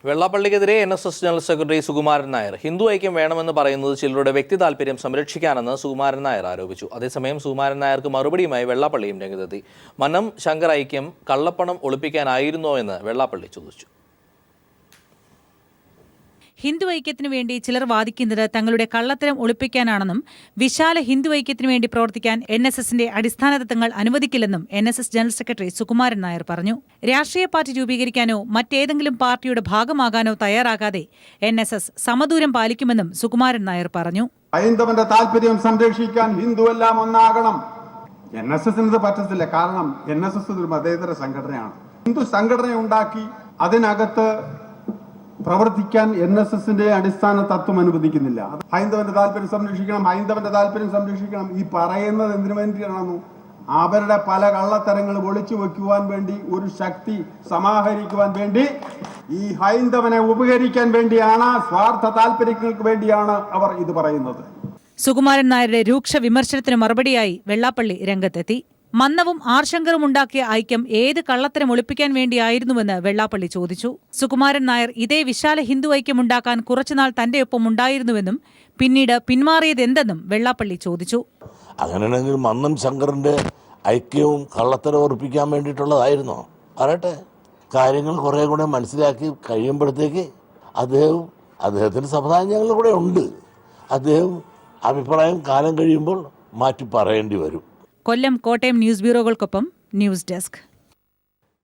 വെള്ളാപ്പള്ളിക്കെതിരെ NSS general secretary Sukumaran Nair Hindu ഐക്യം വേണമെന്ന് പറയുന്നത് ചിലരുടെ വ്യക്തി താൽപര്യം സംരക്ഷിക്കാനെന്ന് സുകുമാരൻ നായർ ആരോപിച്ചു. അതേസമയം സുകുമാരൻ നായർക്ക് മറുപടിയുമായി വെള്ളാപ്പള്ളിയും രംഗത്തെത്തി. മന്നം ശങ്കർ ഐക്യം കള്ളപ്പണം ഒളിപ്പിക്കാനായിരുന്നോ എന്ന് വെള്ളാപ്പള്ളി ചോദിച്ചു. ഹിന്ദു ഐക്യത്തിനു വേണ്ടി ചിലർ വാദിക്കുന്നത് തങ്ങളുടെ കള്ളത്തരം ഒളിപ്പിക്കാനാണെന്നും വിശാല ഹിന്ദു ഐക്യത്തിനു വേണ്ടി പ്രവർത്തിക്കാൻ NSSന്റെ അടിസ്ഥാന തത്വങ്ങൾ അനുവദിക്കില്ലെന്നും NSS general secretary Sukumaran Nair പറഞ്ഞു. രാഷ്ട്രീയ പാർട്ടി രൂപീകരിക്കാനോ മറ്റേതെങ്കിലും പാർട്ടിയുടെ ഭാഗമാകാനോ തയ്യാറാകാതെ NSS സമദൂരം പാലിക്കുമെന്നും സുകുമാരൻ നായർ പറഞ്ഞു. ഹൈന്ദവന്റെ താല്പര്യം സംരക്ഷിക്കാൻ ഹിന്ദു എല്ലാം ഒന്നാകണം. NSSന് പറ്റത്തില്ല. കാരണം NSS ഒരു മതേതര സംഘടനയാണ്. ഹിന്ദു സംഘടന ഉണ്ടാക്കി അതിനകത്ത് പ്രവർത്തിക്കാൻ NSSന്റെ അടിസ്ഥാന തത്വം അനുവദിക്കുന്നില്ല. ഹൈന്ദവന്റെ താല്പര്യം സംരക്ഷിക്കണം, ഹൈന്ദവന്റെ താല്പര്യം സംരക്ഷിക്കണം. ഈ പറയുന്നത് എന്തിനു വേണ്ടിയാണെന്നു അവരുടെ പല കള്ളത്തരങ്ങൾ ഒളിച്ചു വെക്കുവാൻ വേണ്ടി, ഒരു ശക്തി സമാഹരിക്കുവാൻ വേണ്ടി, ഈ ഹൈന്ദവനെ ഉപകരിക്കാൻ വേണ്ടിയാണ്, സ്വാർത്ഥ താല്പര്യങ്ങൾക്ക് വേണ്ടിയാണ് അവർ ഇത് പറയുന്നത്. സുകുമാരൻ നായരുടെ രൂക്ഷ വിമർശനത്തിന് മറുപടിയായി വെള്ളാപ്പള്ളി രംഗത്തെത്തി. മന്നവും ആർശങ്കറും ഉണ്ടാക്കിയ ഐക്യം ഏത് കള്ളത്തരം ഒളിപ്പിക്കാൻ വേണ്ടിയായിരുന്നുവെന്ന് വെള്ളാപ്പള്ളി ചോദിച്ചു. സുകുമാരൻ നായർ ഇതേ വിശാല ഹിന്ദു ഐക്യമുണ്ടാക്കാൻ കുറച്ചുനാൾ തന്റെ ഒപ്പം ഉണ്ടായിരുന്നുവെന്നും പിന്നീട് പിന്മാറിയതെന്തെന്നും വെള്ളാപ്പള്ളി ചോദിച്ചു. അങ്ങനെയാണെങ്കിൽ മന്നം ശങ്കറിന്റെ ഐക്യവും കള്ളത്തരം ഉറപ്പിക്കാൻ വേണ്ടിയിട്ടുള്ളതായിരുന്നോ? പറയട്ടെ, കാര്യങ്ങൾ കുറെ കൂടെ മനസ്സിലാക്കി കഴിയുമ്പോഴത്തേക്ക് അദ്ദേഹത്തിന് സമാധാനം ഞങ്ങളുടെ കൂടെ ഉണ്ട്. അദ്ദേഹം അഭിപ്രായം കാലം കഴിയുമ്പോൾ മാറ്റി പറയേണ്ടി വരും. കൊല്ലം, കോട്ടയം ന്യൂസ് ബ്യൂറോകൾക്കൊപ്പം ന്യൂസ് ഡെസ്ക്.